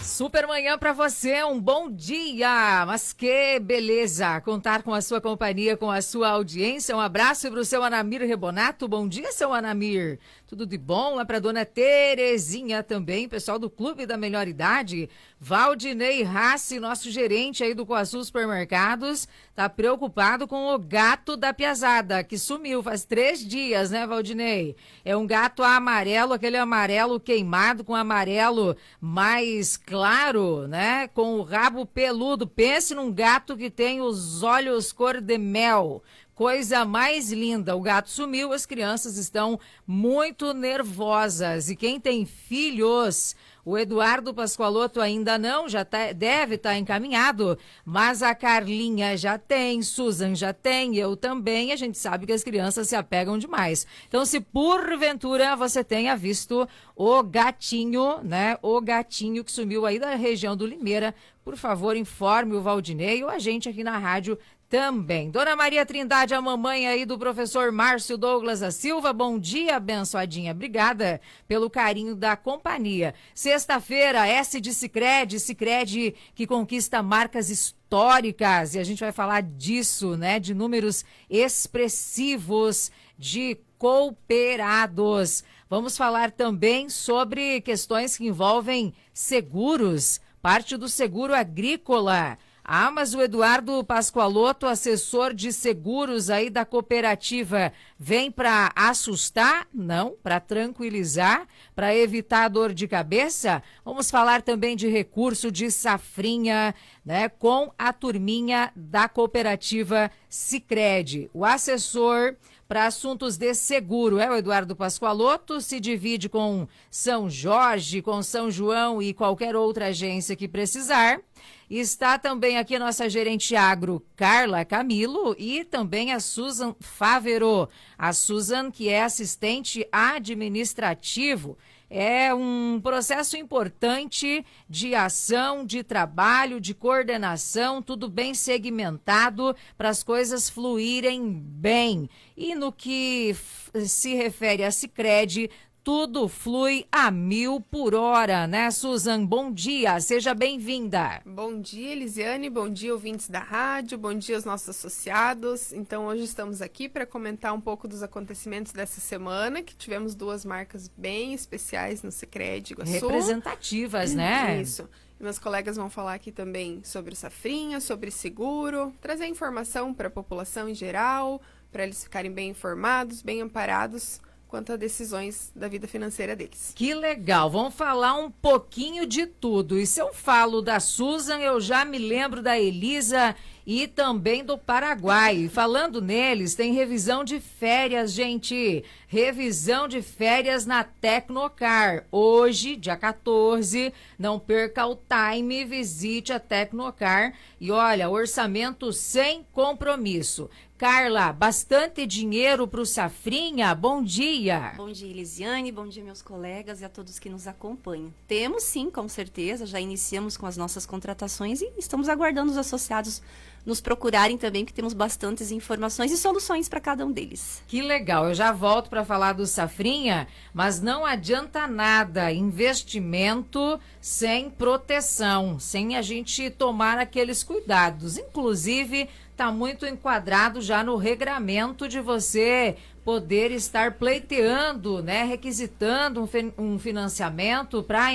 Super manhã para você, um bom dia, mas que beleza contar com a sua companhia, com a sua audiência. Um abraço para o seu Anamir Rebonato. Bom dia, seu Anamir. Tudo de bom? Lá para dona Terezinha também, pessoal do Clube da Melhor Idade. Valdinei Rassi, nosso gerente aí do Coaçu Supermercados, tá preocupado com o gato da piazada, que sumiu faz 3 dias, né, Valdinei? É um gato amarelo, aquele amarelo queimado com amarelo mais claro, né? Com o rabo peludo. Pense num gato que tem os olhos cor de mel. Coisa mais linda. O gato sumiu, as crianças estão muito nervosas. E quem tem filhos, o Eduardo Pascoaloto ainda não, deve estar encaminhado, mas a Carlinha já tem, Susan já tem, eu também. A gente sabe que as crianças se apegam demais. Então, se porventura você tenha visto o gatinho, né? O gatinho que sumiu aí da região do Limeira, por favor, informe o Valdinei ou a gente aqui na rádio também. Dona Maria Trindade, a mamãe aí do professor Márcio Douglas da Silva, bom dia, abençoadinha. Obrigada pelo carinho da companhia. Sexta-feira, S de Sicredi, Sicredi que conquista marcas históricas, e a gente vai falar disso, né, de números expressivos de cooperados. Vamos falar também sobre questões que envolvem seguros, parte do seguro agrícola. Ah, mas o Eduardo Pascoaloto, assessor de seguros aí da cooperativa, vem para assustar? Não, para tranquilizar, para evitar dor de cabeça? Vamos falar também de recurso de safrinha, né, com a turminha da cooperativa Sicredi. O assessor para assuntos de seguro é o Eduardo Pascoaloto, se divide com São Jorge, com São João e qualquer outra agência que precisar. Está também aqui a nossa gerente agro, Carla Camilo, e também a Susan Favero. A Susan, que é assistente administrativo. É um processo importante de ação, de trabalho, de coordenação, tudo bem segmentado para as coisas fluírem bem. E no que se refere a Sicredi, tudo flui a 1000 por hora, né, Susan? Bom dia, seja bem-vinda. Bom dia, Elisiane, bom dia, ouvintes da rádio, bom dia aos nossos associados. Então, hoje estamos aqui para comentar um pouco dos acontecimentos dessa semana, que tivemos 2 marcas bem especiais no Sicredi Iguaçu. Representativas, né? Isso. E meus colegas vão falar aqui também sobre safrinha, sobre seguro, trazer informação para a população em geral, para eles ficarem bem informados, bem amparados quanto a decisões da vida financeira deles. Que legal, vamos falar um pouquinho de tudo. E se eu falo da Susan, eu já me lembro da Elisa e também do Paraguai. Falando neles, tem revisão de férias, gente. Revisão de férias na Tecnocar. Hoje, dia 14, não perca o time, visite a Tecnocar. E olha, orçamento sem compromisso. Carla, bastante dinheiro para o Safrinha? Bom dia. Bom dia, Elisiane. Bom dia, meus colegas e a todos que nos acompanham. Temos sim, com certeza. Já iniciamos com as nossas contratações e estamos aguardando os associados nos procurarem também, porque temos bastantes informações e soluções para cada um deles. Que legal. Eu já volto para falar do Safrinha, mas não adianta nada. Investimento sem proteção, sem a gente tomar aqueles cuidados. Inclusive, está muito enquadrado já no regramento de você poder estar pleiteando, né, requisitando um financiamento para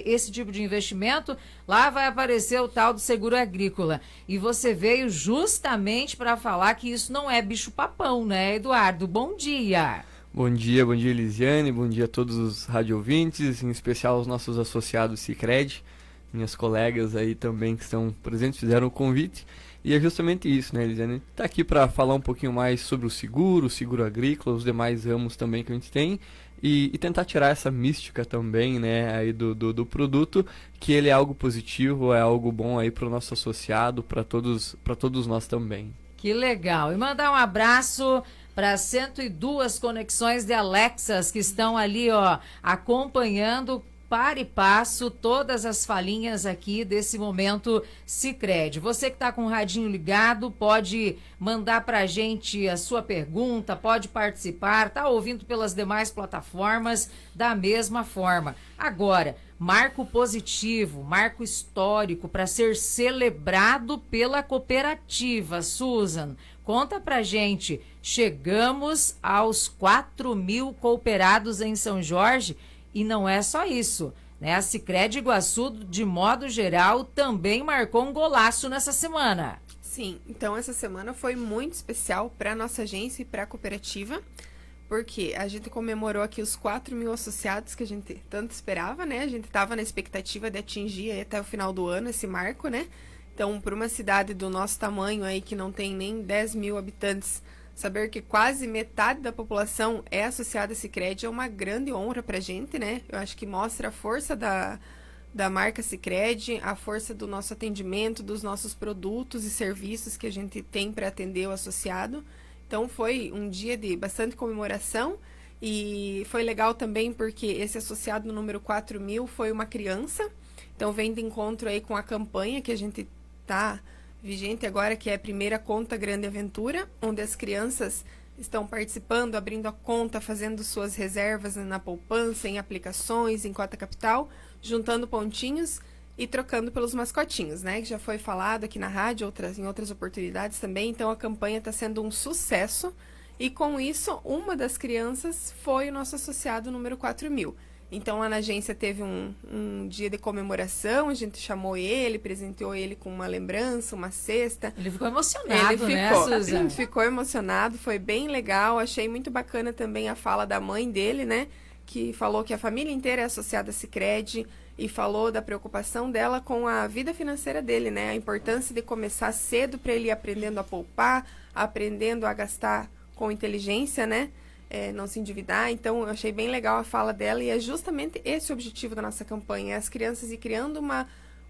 esse tipo de investimento. Lá vai aparecer o tal do seguro agrícola. E você veio justamente para falar que isso não é bicho-papão, né, Eduardo? Bom dia. Bom dia, Elisiane, bom dia a todos os radiovintes, em especial os nossos associados Sicredi, minhas colegas aí também que estão presentes, fizeram o convite. E é justamente isso, né, Elisiane? Está aqui para falar um pouquinho mais sobre o seguro agrícola, os demais ramos também que a gente tem, e tentar tirar essa mística também, né, aí do produto, que ele é algo positivo, é algo bom aí para o nosso associado, para todos nós também. Que legal. E mandar um abraço para 102 conexões de Alexas que estão ali, ó, acompanhando para e passo todas as falinhas aqui desse momento Sicredi. Você que está com o radinho ligado, pode mandar para a gente a sua pergunta, pode participar, tá ouvindo pelas demais plataformas da mesma forma. Agora, marco positivo, marco histórico para ser celebrado pela cooperativa. Susan, conta pra gente, chegamos aos 4.000 cooperados em São Jorge e não é só isso, né? A Sicredi Iguaçu, de modo geral, também marcou um golaço nessa semana. Sim, então essa semana foi muito especial para nossa agência e para a cooperativa, porque a gente comemorou aqui os 4.000 associados que a gente tanto esperava, né? A gente estava na expectativa de atingir aí até o final do ano esse marco, né? Então, para uma cidade do nosso tamanho aí, que não tem nem 10.000 habitantes, saber que quase metade da população é associada a Sicredi é uma grande honra para a gente, né? Eu acho que mostra a força da marca Sicredi, a força do nosso atendimento, dos nossos produtos e serviços que a gente tem para atender o associado. Então foi um dia de bastante comemoração e foi legal também porque esse associado no número 4.000 foi uma criança. Então vem de encontro aí com a campanha que a gente tá vigente agora, que é a primeira conta Grande Aventura, onde as crianças estão participando, abrindo a conta, fazendo suas reservas na poupança, em aplicações, em cota capital, juntando pontinhos e trocando pelos mascotinhos, né? Que já foi falado aqui na rádio, em outras oportunidades também. Então, a campanha está sendo um sucesso. E, com isso, uma das crianças foi o nosso associado número 4.000. Então, lá na agência teve um dia de comemoração. A gente chamou ele, presenteou ele com uma lembrança, uma cesta. Ele ficou emocionado, né, Susan? Ficou emocionado, foi bem legal. Achei muito bacana também a fala da mãe dele, né? Que falou que a família inteira é associada a Sicredi e falou da preocupação dela com a vida financeira dele, né? A importância de começar cedo para ele ir aprendendo a poupar, aprendendo a gastar com inteligência, né? Não se endividar. Então, eu achei bem legal a fala dela e é justamente esse o objetivo da nossa campanha, as crianças ir criando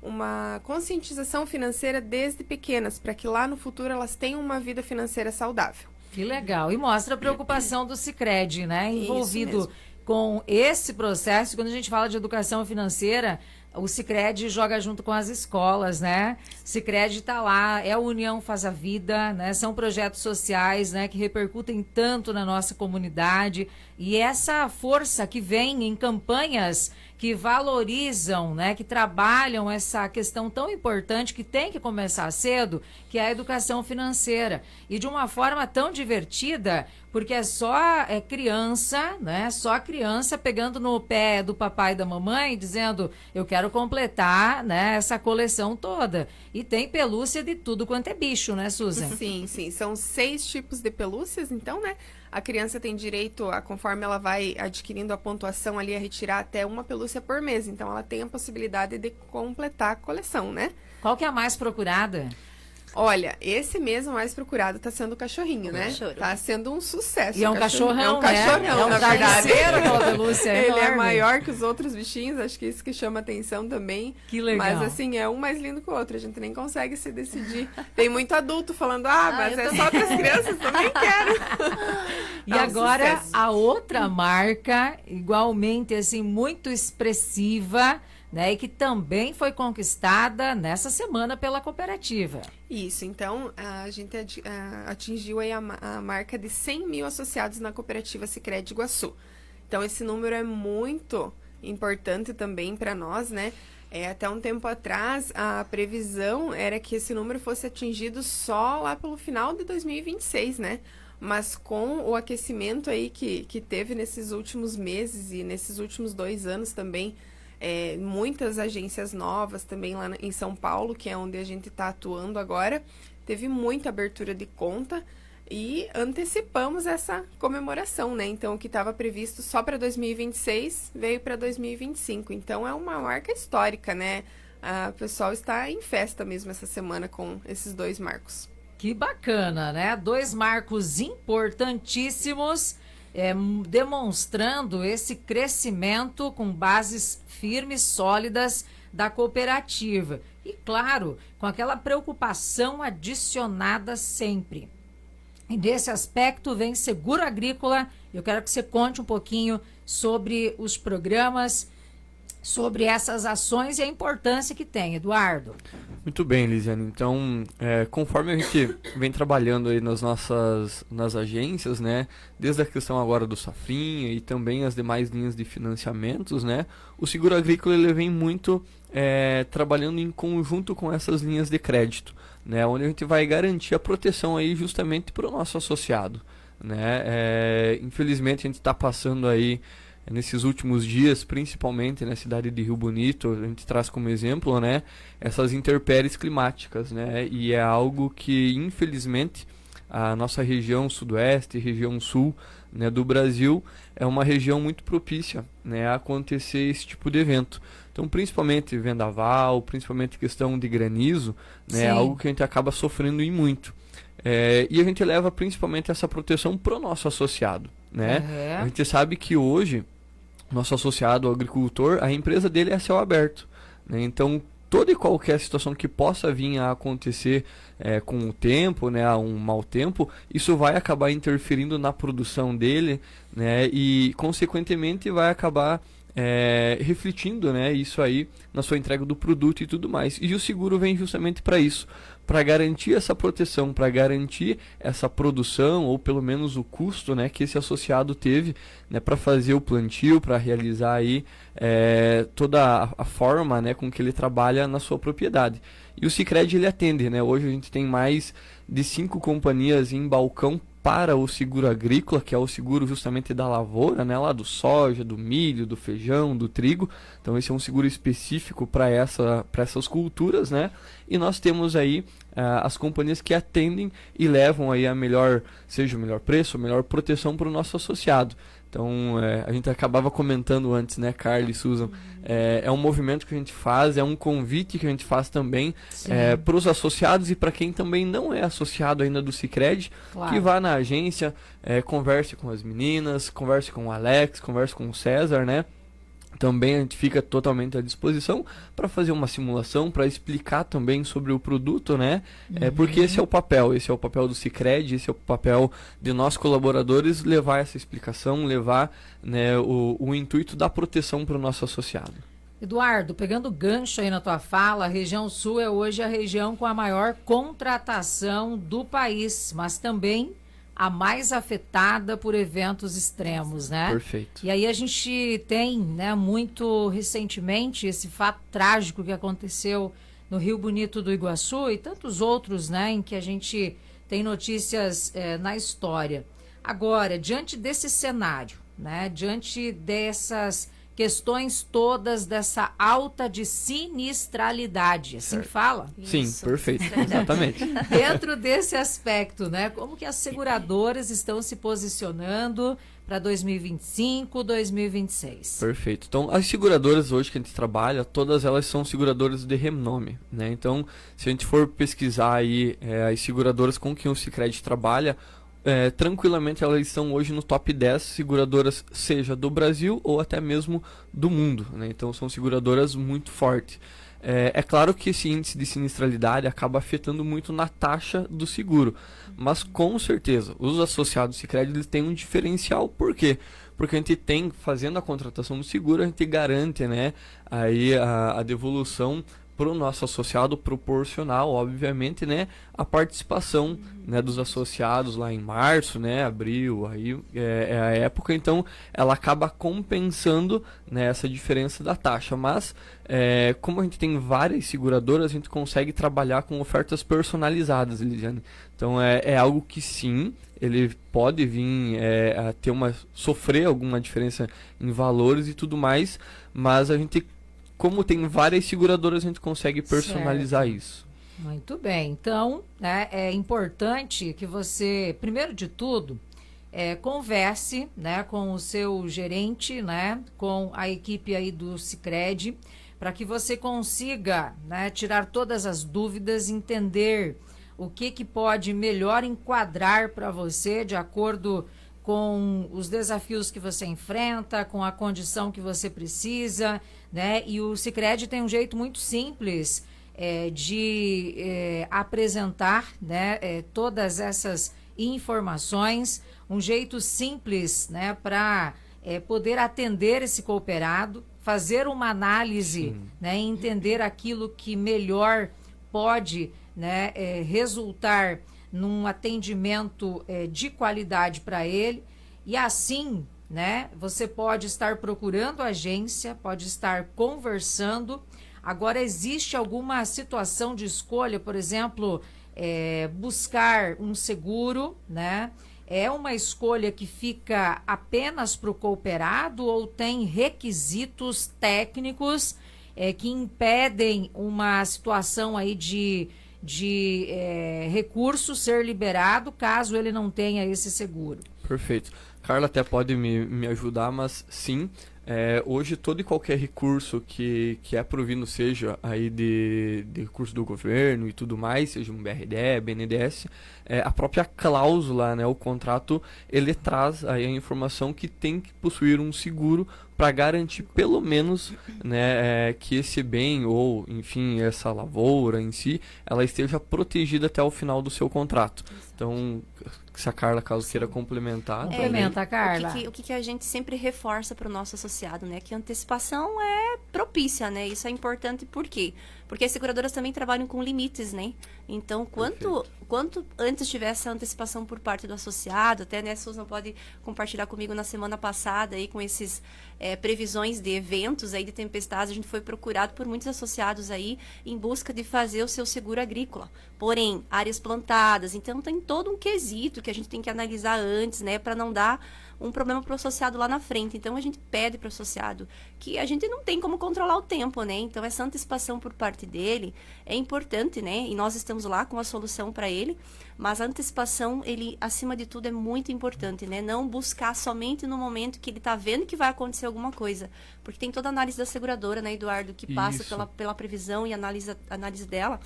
uma conscientização financeira desde pequenas, para que lá no futuro elas tenham uma vida financeira saudável. Que legal. E mostra a preocupação do Sicredi, né? Envolvido com esse processo. Quando a gente fala de educação financeira, o Sicredi joga junto com as escolas, né? Sicredi está lá, é a União Faz a Vida, né? São projetos sociais, né, que repercutem tanto na nossa comunidade. E essa força que vem em campanhas que valorizam, né, que trabalham essa questão tão importante que tem que começar cedo, que é a educação financeira. E de uma forma tão divertida, porque é só criança, né, só criança pegando no pé do papai e da mamãe, dizendo, eu quero completar, né, essa coleção toda. E tem pelúcia de tudo quanto é bicho, né, Susan? Sim, sim. São 6 tipos de pelúcias, então, né? A criança tem direito, conforme ela vai adquirindo a pontuação ali, a retirar até uma pelúcia por mês. Então, ela tem a possibilidade de completar a coleção, né? Qual que é a mais procurada? Olha, esse mesmo mais procurado tá sendo o cachorrinho, né? Cachorro. Tá sendo um sucesso. E é um cachorrão, é um cachorrão, né? É um na verdade. aquela pelúcia Ele enorme. é maior que os outros bichinhos, acho que isso que chama atenção também. Que legal. Mas assim, é um mais lindo que o outro, a gente nem consegue se decidir. Tem muito adulto falando, mas é só para as crianças, também quero. E agora, a outra marca, igualmente, assim, muito expressiva, né, e que também foi conquistada nessa semana pela cooperativa. Isso, então a gente atingiu aí a marca de 100.000 associados na cooperativa Sicredi Iguaçu. Então esse número é muito importante também para nós, né? Até um tempo atrás a previsão era que esse número fosse atingido só lá pelo final de 2026, né? Mas com o aquecimento aí que teve nesses últimos meses e nesses últimos 2 anos também, muitas agências novas também lá em São Paulo, que é onde a gente está atuando agora, teve muita abertura de conta e antecipamos essa comemoração, né? Então, o que estava previsto só para 2026 veio para 2025. Então, é uma marca histórica, né? O pessoal está em festa mesmo essa semana com esses 2 marcos. Que bacana, né? 2 marcos importantíssimos, demonstrando esse crescimento com bases firmes, sólidas da cooperativa. E, claro, com aquela preocupação adicionada sempre. E nesse aspecto vem Seguro Agrícola. Eu quero que você conte um pouquinho sobre os programas sobre essas ações e a importância que tem, Eduardo. Muito bem, Lisiane. Então, conforme a gente vem trabalhando aí nas agências, né, desde a questão agora do Safrinha e também as demais linhas de financiamentos, né, o seguro agrícola ele vem muito trabalhando em conjunto com essas linhas de crédito, né, onde a gente vai garantir a proteção aí justamente para o nosso associado, né. Infelizmente a gente está passando aí nesses últimos dias, principalmente na cidade de Rio Bonito, a gente traz como exemplo, né, essas intempéries climáticas, né, e é algo que, infelizmente, a nossa região sudoeste, região sul, né, do Brasil, é uma região muito propícia, né, a acontecer esse tipo de evento. Então, principalmente vendaval, principalmente questão de granizo, né, é algo que a gente acaba sofrendo em muito. E a gente leva principalmente essa proteção para o nosso associado, né? A gente sabe que hoje nosso associado, o agricultor, a empresa dele é a céu aberto, né? Então, toda e qualquer situação que possa vir a acontecer com o tempo, né, um mau tempo, isso vai acabar interferindo na produção dele, né, e, consequentemente, vai acabar refletindo, né, isso aí na sua entrega do produto e tudo mais. E o seguro vem justamente para isso, para garantir essa proteção, para garantir essa produção, ou pelo menos o custo, né, que esse associado teve, né, para fazer o plantio, para realizar aí toda a forma, né, com que ele trabalha na sua propriedade. E o Sicredi ele atende, né? Hoje a gente tem mais de 5 companhias em balcão para o seguro agrícola, que é o seguro justamente da lavoura, né, lá do soja, do milho, do feijão, do trigo. Então esse é um seguro específico para essas culturas, né? E nós temos aí as companhias que atendem e levam aí seja o melhor preço, a melhor proteção para o nosso associado. Então, a gente acabava comentando antes, né, Carla e Susan, é um movimento que a gente faz, é um convite que a gente faz também para os associados e para quem também não é associado ainda do Sicredi, claro, que vá na agência, converse com as meninas, converse com o Alex, converse com o César, né? Também a gente fica totalmente à disposição para fazer uma simulação, para explicar também sobre o produto, né? Porque esse é o papel do Sicredi, esse é o papel de nós colaboradores, levar essa explicação, levar, né, o intuito da proteção para o nosso associado. Eduardo, pegando gancho aí na tua fala, a região sul é hoje a região com a maior contratação do país, mas também a mais afetada por eventos extremos, né? Perfeito. E aí a gente tem, né, muito recentemente esse fato trágico que aconteceu no Rio Bonito do Iguaçu e tantos outros, né, em que a gente tem notícias na história. Agora, diante desse cenário, né, diante dessas questões todas, dessa alta de sinistralidade, assim que fala? Sim, Isso. perfeito, exatamente. Dentro desse aspecto, né, como que as seguradoras estão se posicionando para 2025, 2026? Perfeito. Então, as seguradoras hoje que a gente trabalha, todas elas são seguradoras de renome, né? Então, se a gente for pesquisar aí as seguradoras com quem o Sicredi trabalha, tranquilamente elas estão hoje no top 10 seguradoras, seja do Brasil ou até mesmo do mundo, né? Então são seguradoras muito fortes. É claro que esse índice de sinistralidade acaba afetando muito na taxa do seguro, mas com certeza os associados Sicredi eles têm um diferencial. Por quê? Porque a gente tem, fazendo a contratação do seguro, a gente garante, né, aí a devolução para o nosso associado proporcional, obviamente, né, a participação, né, dos associados lá em março, né, abril, aí é a época, então ela acaba compensando, né, essa diferença da taxa, mas como a gente tem várias seguradoras, a gente consegue trabalhar com ofertas personalizadas, Eliane. Então é algo que sim, ele pode vir a sofrer alguma diferença em valores e tudo mais, mas a gente, como tem várias seguradoras, a gente consegue personalizar isso. Muito bem. Então, né, é importante que você, primeiro de tudo, converse, né, com o seu gerente, né, com a equipe aí do Sicredi, para que você consiga, né, tirar todas as dúvidas, entender o que pode melhor enquadrar para você de acordo com os desafios que você enfrenta, com a condição que você precisa, né? E o Sicredi tem um jeito muito simples de apresentar, né, todas essas informações, um jeito simples, né, para poder atender esse cooperado, fazer uma análise, né, entender aquilo que melhor pode, né, resultar num atendimento de qualidade para ele, e assim, né, você pode estar procurando agência, pode estar conversando. Agora, existe alguma situação de escolha, por exemplo, buscar um seguro, né? É uma escolha que fica apenas para o cooperado ou tem requisitos técnicos que impedem uma situação aí de recurso ser liberado caso ele não tenha esse seguro? Perfeito. Carla até pode me ajudar, mas sim, hoje todo e qualquer recurso que é provindo, seja aí de recurso do governo e tudo mais, seja um BRDE, BNDES, a própria cláusula, né, o contrato, ele traz aí a informação que tem que possuir um seguro para garantir pelo menos, né, que esse bem ou, enfim, essa lavoura em si, ela esteja protegida até o final do seu contrato. Então, se a Carla, caso queira complementar. Complementa, Carla. O que a gente sempre reforça para o nosso associado, né? Que a antecipação é propícia, né? Isso é importante por quê? Porque as seguradoras também trabalham com limites, né? Então, quanto antes tiver essa antecipação por parte do associado, até, né, Susan pode compartilhar comigo na semana passada aí com esses previsões de eventos aí de tempestades, a gente foi procurado por muitos associados aí em busca de fazer o seu seguro agrícola. Porém, áreas plantadas, então tem todo um quesito que a gente tem que analisar antes, né, para não dar um problema para o associado lá na frente. Então, a gente pede para o associado que a gente não tem como controlar o tempo, né? Então, essa antecipação por parte dele é importante, né? E nós estamos lá com a solução para ele, mas a antecipação, ele, acima de tudo, é muito importante, né? Não buscar somente no momento que ele está vendo que vai acontecer alguma coisa. Porque tem toda a análise da seguradora, né, Eduardo, que passa pela previsão e análise dela.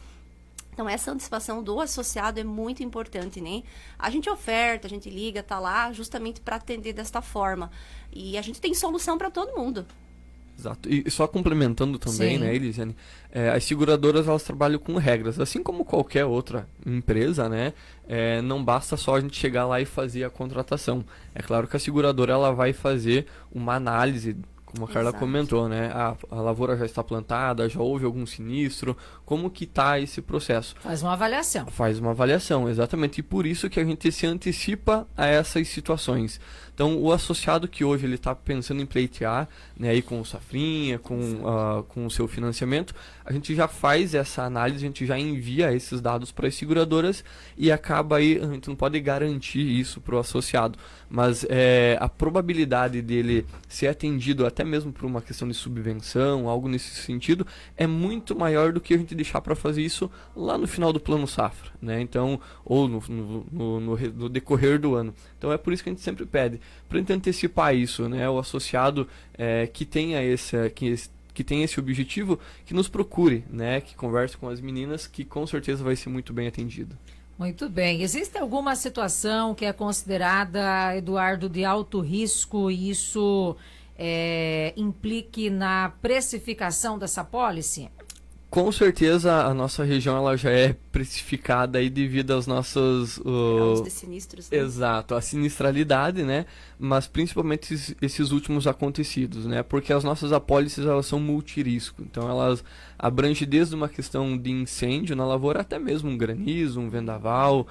Então, essa antecipação do associado é muito importante, né? A gente oferta, a gente liga, tá lá justamente para atender desta forma. E a gente tem solução para todo mundo. Exato. E só complementando também, Sim. né, Elisiane, as seguradoras, elas trabalham com regras, assim como qualquer outra empresa, né? Não basta só a gente chegar lá e fazer a contratação. É claro que a seguradora, ela vai fazer uma análise, como a Carla Exato. comentou, né? A lavoura já está plantada, já houve algum sinistro, como que está esse processo? Faz uma avaliação. Faz uma avaliação, exatamente, e por isso que a gente se antecipa a essas situações. Então, o associado que hoje ele está pensando em pleitear, né, aí com o Safrinha, com o seu financiamento, a gente já faz essa análise, a gente já envia esses dados para as seguradoras e acaba aí, a gente não pode garantir isso para o associado, mas a probabilidade dele ser atendido até mesmo por uma questão de subvenção, algo nesse sentido, é muito maior do que a gente deixar para fazer isso lá no final do plano safra, né? Então, ou no decorrer do ano. Então, é por isso que a gente sempre pede, para a gente antecipar isso, né? O associado que tenha que tem esse objetivo, que nos procure, né? Que converse com as meninas, que com certeza vai ser muito bem atendido. Muito bem. Existe alguma situação que é considerada, Eduardo, de alto risco e isso implique na precificação dessa pólice? Com certeza a nossa região ela já é precificada aí devido aos nossos... Graus de sinistros. Né? Exato, a sinistralidade, né? Mas principalmente esses últimos acontecidos, né? Porque as nossas apólices, elas são multirisco. Então elas abrangem desde uma questão de incêndio na lavoura até mesmo um granizo, um vendaval,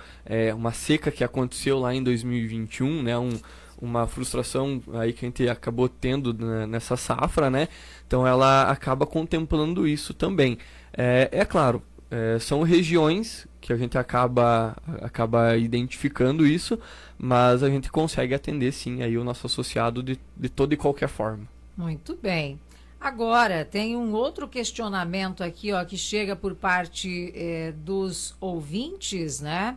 uma seca que aconteceu lá em 2021, né? Uma frustração aí que a gente acabou tendo nessa safra, né? Então ela acaba contemplando isso também. É claro, são regiões que a gente acaba identificando isso, mas a gente consegue atender sim aí o nosso associado de toda e qualquer forma. Muito bem. Agora, tem um outro questionamento aqui, ó, que chega por parte dos ouvintes, né?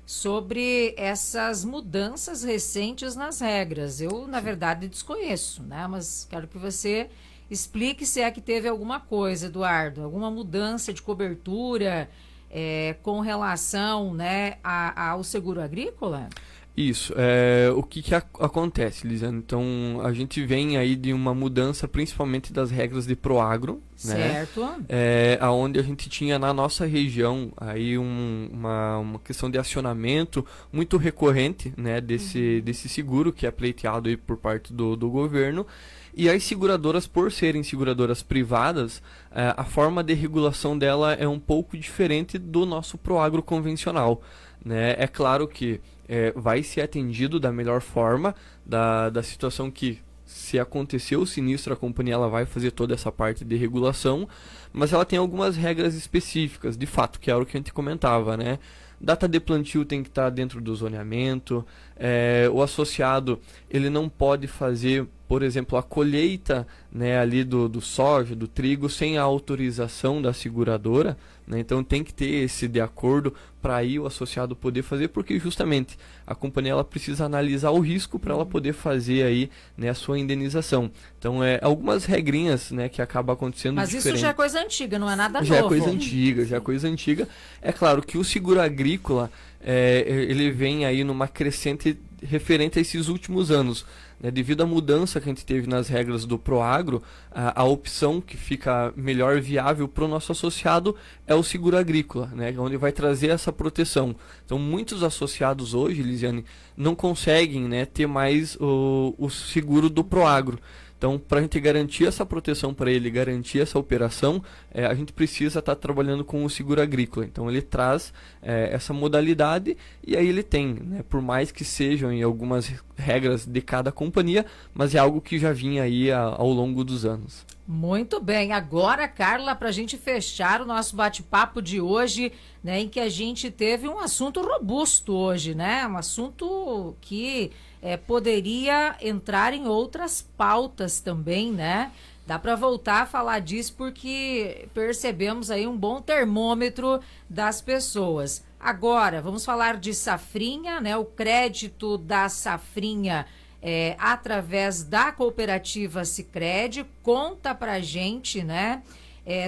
Sobre essas mudanças recentes nas regras. Eu, na verdade, desconheço, né? Mas quero que você explique se é que teve alguma coisa, Eduardo, alguma mudança de cobertura com relação, né, ao seguro agrícola? Isso. O que acontece, Lisiane? Então, a gente vem aí de uma mudança principalmente das regras de Proagro, né? Certo. Onde a gente tinha na nossa região aí uma questão de acionamento muito recorrente, né, desse seguro que é pleiteado aí por parte do governo. E as seguradoras, por serem seguradoras privadas, a forma de regulação dela é um pouco diferente do nosso Proagro convencional, né? É claro que vai ser atendido da melhor forma, da situação que, se acontecer o sinistro, a companhia ela vai fazer toda essa parte de regulação, mas ela tem algumas regras específicas, de fato, que era o que a gente comentava, né? Data de plantio tem que estar dentro do zoneamento, o associado ele não pode fazer, por exemplo, a colheita, né, ali do soja, do trigo, sem a autorização da seguradora, né? Então tem que ter esse de acordo para aí o associado poder fazer, porque justamente a companhia ela precisa analisar o risco para ela poder fazer aí, né, a sua indenização. Então algumas regrinhas, né, que acabam acontecendo Mas diferente. isso já é coisa antiga, não é nada Já novo. é coisa antiga. É claro que o seguro agrícola, ele vem aí numa crescente referente a esses últimos anos, né? Devido à mudança que a gente teve nas regras do Proagro, a opção que fica melhor viável para o nosso associado é o seguro agrícola, né? Onde vai trazer essa proteção. Então, muitos associados hoje, Lisiane, não conseguem, né, ter mais o seguro do Proagro. Então, para a gente garantir essa proteção para ele, garantir essa operação, a gente precisa estar trabalhando com o seguro agrícola. Então, ele traz essa modalidade e aí ele tem, né, por mais que sejam em algumas regras de cada companhia, mas é algo que já vinha aí ao longo dos anos. Muito bem. Agora, Carla, para a gente fechar o nosso bate-papo de hoje, né, em que a gente teve um assunto robusto hoje, né? Um assunto que poderia entrar em outras pautas também, né? Dá para voltar a falar disso porque percebemos aí um bom termômetro das pessoas. Agora, vamos falar de safrinha, né? O crédito da safrinha através da cooperativa Sicredi. Conta pra gente, né?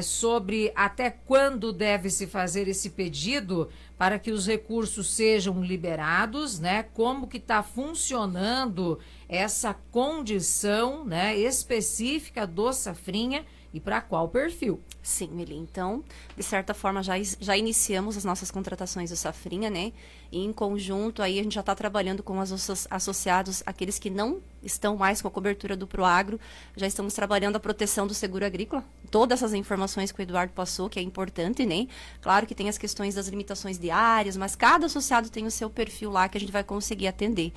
Sobre até quando deve se fazer esse pedido para que os recursos sejam liberados, né? Como que está funcionando essa condição, né, específica do safrinha e para qual perfil? Sim, Meli. Então, de certa forma, já iniciamos as nossas contratações do Safrinha, né? E em conjunto, aí a gente já está trabalhando com os associados, aqueles que não estão mais com a cobertura do Proagro, já estamos trabalhando a proteção do seguro agrícola. Todas essas informações que o Eduardo passou, que é importante, né? Claro que tem as questões das limitações diárias, mas cada associado tem o seu perfil lá que a gente vai conseguir atender.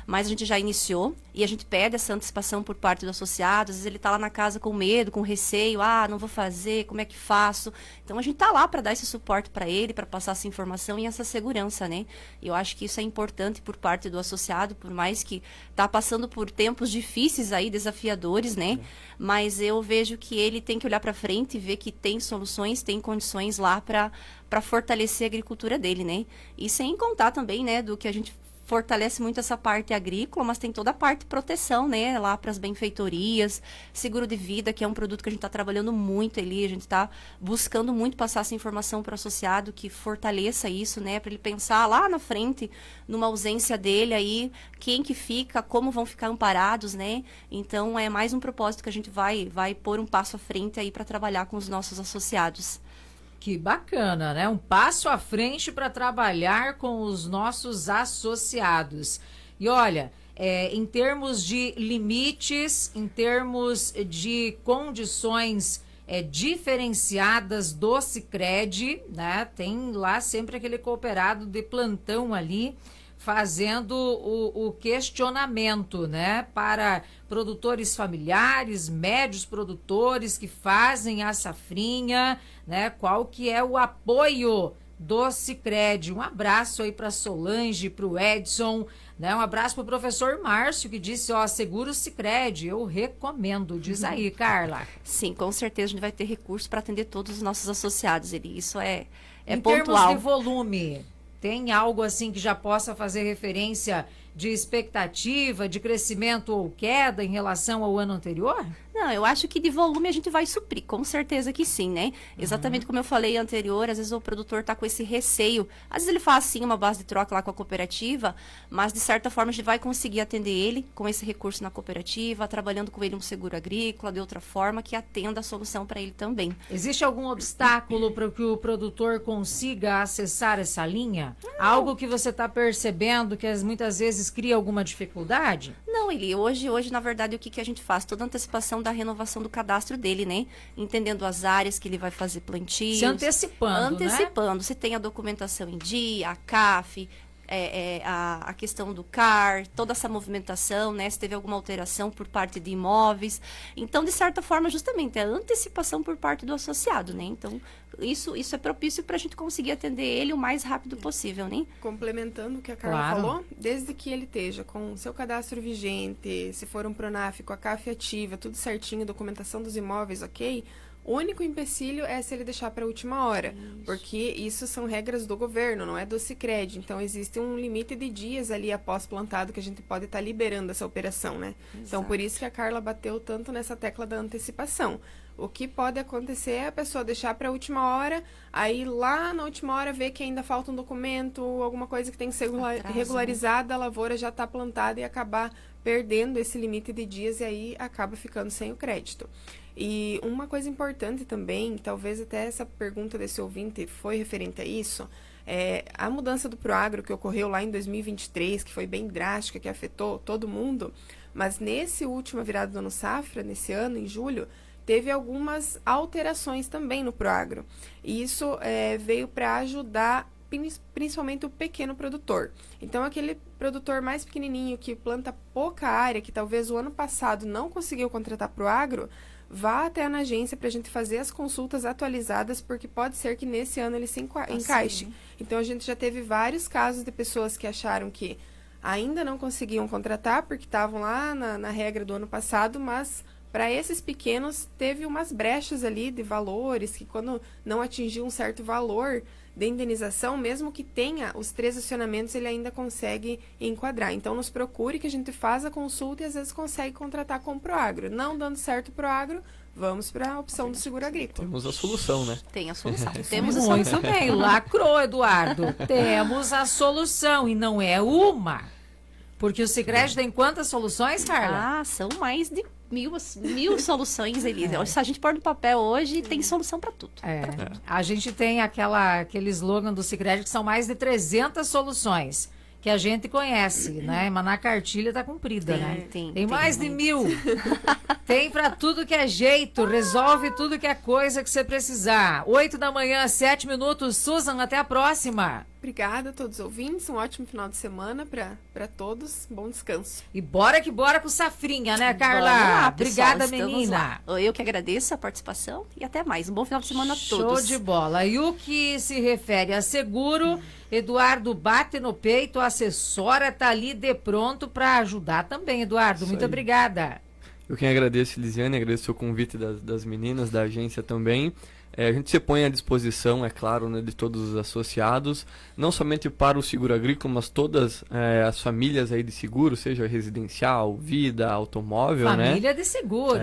Mas a gente já iniciou e a gente pede essa antecipação por parte do associado. Às vezes ele está lá na casa com medo, com receio, não vou fazer, como é que faço? Então a gente está lá para dar esse suporte para ele, para passar essa informação e essa segurança, né? E eu acho que isso é importante por parte do associado, por mais que está passando por tempos difíceis aí, desafiadores, né? Mas eu vejo que ele tem que olhar para frente e ver que tem soluções, tem condições lá para fortalecer a agricultura dele, né? E sem contar também, né, do que a gente fortalece muito essa parte agrícola, mas tem toda a parte de proteção, né, lá para as benfeitorias, seguro de vida, que é um produto que a gente está trabalhando muito ali, a gente está buscando muito passar essa informação para o associado que fortaleça isso, né, para ele pensar lá na frente, numa ausência dele aí, quem que fica, como vão ficar amparados, né, então é mais um propósito que a gente vai pôr um passo à frente aí para trabalhar com os nossos associados. Que bacana, né? Um passo à frente para trabalhar com os nossos associados. E olha, em termos de limites, em termos de condições diferenciadas do Sicredi, né? Tem lá sempre aquele cooperado de plantão ali, fazendo o questionamento, né, para produtores familiares, médios produtores que fazem a safrinha, né, qual que é o apoio do Sicredi. Um abraço aí para Solange, para o Edson, né, um abraço para o professor Márcio, que disse, segura o Sicredi, eu recomendo. Diz aí, Carla. Sim, com certeza a gente vai ter recurso para atender todos os nossos associados, isso é em pontual. Termos de volume, tem algo assim que já possa fazer referência de expectativa, de crescimento ou queda em relação ao ano anterior? Não, eu acho que de volume a gente vai suprir, com certeza que sim, né? Exatamente como eu falei anterior, às vezes o produtor tá com esse receio. Às vezes ele faz sim uma base de troca lá com a cooperativa, mas de certa forma a gente vai conseguir atender ele com esse recurso na cooperativa, trabalhando com ele um seguro agrícola, de outra forma que atenda a solução para ele também. Existe algum obstáculo para que o produtor consiga acessar essa linha? Algo que você está percebendo que muitas vezes cria alguma dificuldade? Não, Eli, hoje, na verdade, o que a gente faz? Toda a antecipação da renovação do cadastro dele, né? Entendendo as áreas que ele vai fazer plantios. Se antecipando, né? Antecipando. Você tem a documentação em dia, a CAF, a questão do CAR, toda essa movimentação, né? Se teve alguma alteração por parte de imóveis. Então, de certa forma, justamente, é a antecipação por parte do associado, né? Então, isso é propício para a gente conseguir atender ele o mais rápido possível, né? Complementando o que a Carla falou, desde que ele esteja com o seu cadastro vigente, se for um Pronaf, com a CAF ativa, tudo certinho, documentação dos imóveis, ok? O único empecilho é se ele deixar para a última hora, porque isso são regras do governo, não é do Sicredi. Então, existe um limite de dias ali após plantado que a gente pode estar liberando essa operação, né? Exato. Então, por isso que a Carla bateu tanto nessa tecla da antecipação. O que pode acontecer é a pessoa deixar para a última hora, aí lá na última hora ver que ainda falta um documento, alguma coisa que tem que ser regularizada, a lavoura já está plantada e acabar perdendo esse limite de dias e aí acaba ficando sem o crédito. E uma coisa importante também, talvez até essa pergunta desse ouvinte foi referente a isso, a mudança do Proagro que ocorreu lá em 2023, que foi bem drástica, que afetou todo mundo, mas nesse última virada do ano safra, nesse ano, em julho, teve algumas alterações também no Proagro. E isso veio para ajudar principalmente o pequeno produtor. Então, aquele produtor mais pequenininho que planta pouca área, que talvez o ano passado não conseguiu contratar Proagro, vá até na agência para a gente fazer as consultas atualizadas, porque pode ser que nesse ano ele se encaixe. Então, a gente já teve vários casos de pessoas que acharam que ainda não conseguiam contratar, porque estavam lá na regra do ano passado, mas para esses pequenos teve umas brechas ali de valores, que quando não atingiu um certo valor de indenização, mesmo que tenha os 3 acionamentos, ele ainda consegue enquadrar. Então, nos procure que a gente faz a consulta e às vezes consegue contratar com o Proagro. Não dando certo o Proagro, vamos para a opção do seguro agrícola. Temos a solução, né? Tem a solução. Temos a solução. Muito bem, lacrou, Eduardo. Temos a solução e não é uma. Porque o Sicredi tem quantas soluções, Carla? Ah, são mais de mil soluções, Elisa. Se a gente pôr no papel hoje, tem solução para tudo. Pra tudo. A gente tem aquele slogan do Sicredi que são mais de 300 soluções que a gente conhece, né? Mas na cartilha tá cumprida, né? Tem mais de 1000. Tem para tudo que é jeito, resolve tudo que é coisa que você precisar. 8 da manhã, 7 minutos. Susan, até a próxima. Obrigada a todos os ouvintes, um ótimo final de semana para todos, bom descanso. E bora que bora com Safrinha, né, Carla? Lá, obrigada, pessoal, menina. Lá. Eu que agradeço a participação e até mais. Um bom final de semana a todos. Show de bola. E o que se refere a seguro, Eduardo bate no peito, a assessora tá ali de pronto para ajudar também, Eduardo. Isso Muito aí. Obrigada. Eu quem agradeço, Lisiane, agradeço o convite das meninas, da agência também. A gente se põe à disposição, é claro, né, de todos os associados, não somente para o seguro agrícola, mas todas as famílias aí de seguro, seja residencial, vida, automóvel, Família de seguro.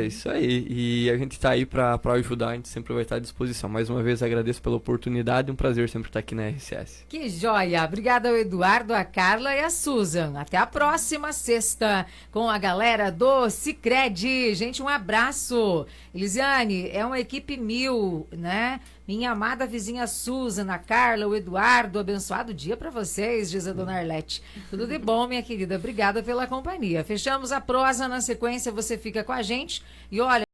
Isso aí. E a gente está aí para ajudar, a gente sempre vai estar à disposição. Mais uma vez, agradeço pela oportunidade, um prazer sempre estar aqui na RCS. Que joia! Obrigada ao Eduardo, a Carla e a Susan. Até a próxima sexta com a galera do Sicredi. Gente, um abraço. Elisiane, é uma equipe 1000, né? Minha amada vizinha Susan, a Carla, o Eduardo, abençoado dia para vocês, diz a dona Arlete. Tudo de bom, minha querida. Obrigada pela companhia. Fechamos a prosa, na sequência você fica com a gente. E olha,